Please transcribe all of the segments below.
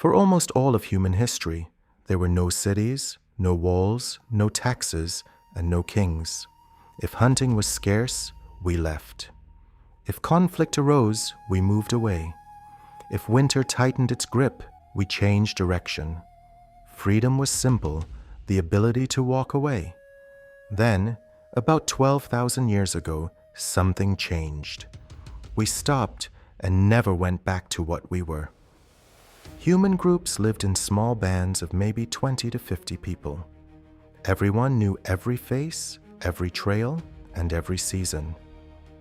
For almost all of human history, there were no cities, no walls, no taxes, and no kings. If hunting was scarce, we left. If conflict arose, we moved away. If winter tightened its grip, we changed direction. Freedom was simple, the ability to walk away. Then, about 12,000 years ago, something changed. We stopped and never went back to what we were. Human groups lived in small bands of maybe 20 to 50 people. Everyone knew every face, every trail, and every season.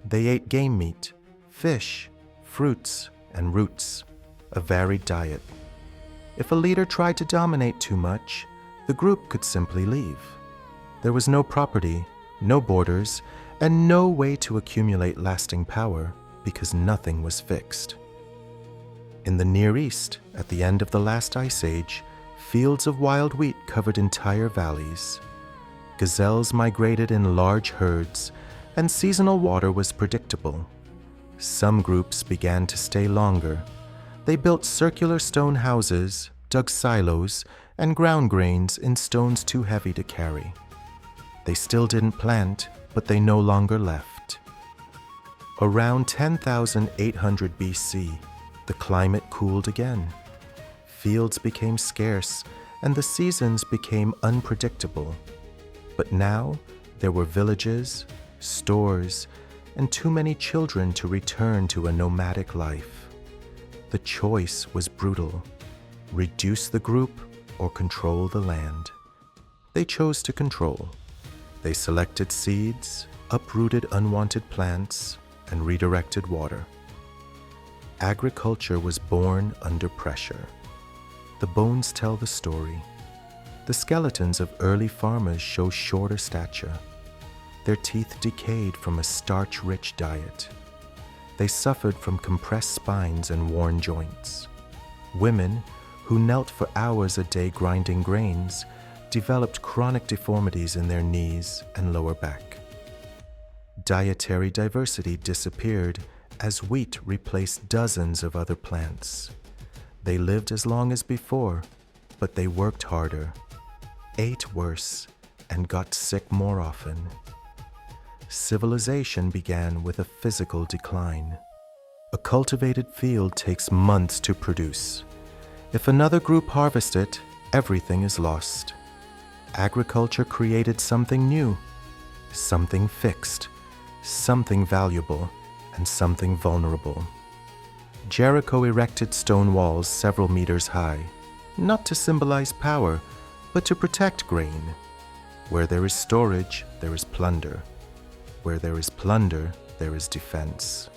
They ate game meat, fish, fruits, and roots, a varied diet. If a leader tried to dominate too much, the group could simply leave. There was no property, no borders, and no way to accumulate lasting power because nothing was fixed. In the Near East, at the end of the last ice age, fields of wild wheat covered entire valleys. Gazelles migrated in large herds, and seasonal water was predictable. Some groups began to stay longer. They built circular stone houses, dug silos, and ground grains in stones too heavy to carry. They still didn't plant, but they no longer left. Around 10,800 BC, the climate cooled again. Fields became scarce, and the seasons became unpredictable. But now, there were villages, stores, and too many children to return to a nomadic life. The choice was brutal: reduce the group or control the land. They chose to control. They selected seeds, uprooted unwanted plants, and redirected water. Agriculture was born under pressure. The bones tell the story. The skeletons of early farmers show shorter stature. Their teeth decayed from a starch-rich diet. They suffered from compressed spines and worn joints. Women, who knelt for hours a day grinding grains, developed chronic deformities in their knees and lower back. Dietary diversity disappeared as wheat replaced dozens of other plants. They lived as long as before, but they worked harder, ate worse, and got sick more often. Civilization began with a physical decline. A cultivated field takes months to produce. If another group harvests it, everything is lost. Agriculture created something new, something fixed, something valuable, and something vulnerable. Jericho erected stone walls several meters high, not to symbolize power, but to protect grain. Where there is storage, there is plunder. Where there is plunder, there is defense.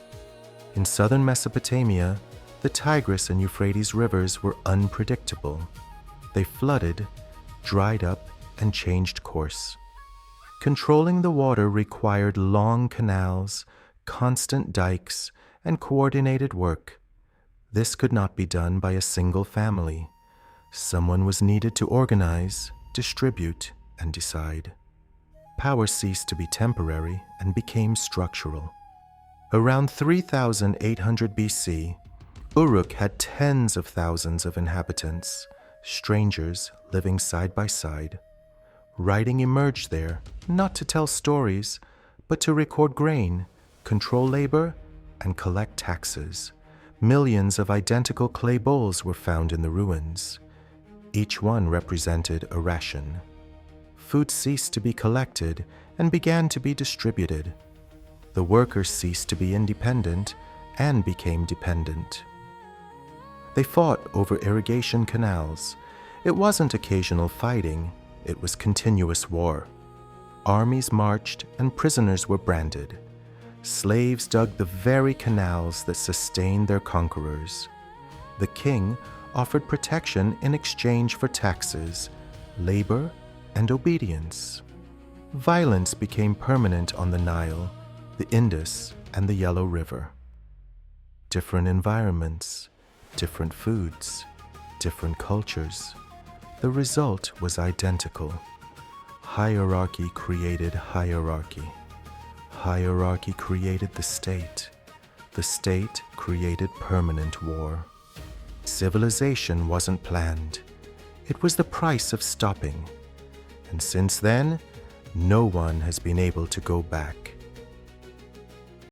In southern Mesopotamia, the Tigris and Euphrates rivers were unpredictable. They flooded, dried up, and changed course. Controlling the water required long canals, constant dikes, and coordinated work. This could not be done by a single family. Someone was needed to organize, distribute, and decide. Power ceased to be temporary and became structural. Around 3,800 BC, Uruk had tens of thousands of inhabitants, strangers living side by side. Writing emerged there, not to tell stories, but to record grain, control labor, and collect taxes. Millions of identical clay bowls were found in the ruins. Each one represented a ration. Food ceased to be collected and began to be distributed. The workers ceased to be independent and became dependent. They fought over irrigation canals. It wasn't occasional fighting, it was continuous war. Armies marched and prisoners were branded. Slaves dug the very canals that sustained their conquerors. The king offered protection in exchange for taxes, labor, and obedience. Violence became permanent on the Nile, the Indus, and the Yellow River. Different environments, different foods, different cultures. The result was identical. Hierarchy created hierarchy. Hierarchy created the state. The state created permanent war. Civilization wasn't planned. It was the price of stopping. And since then, no one has been able to go back.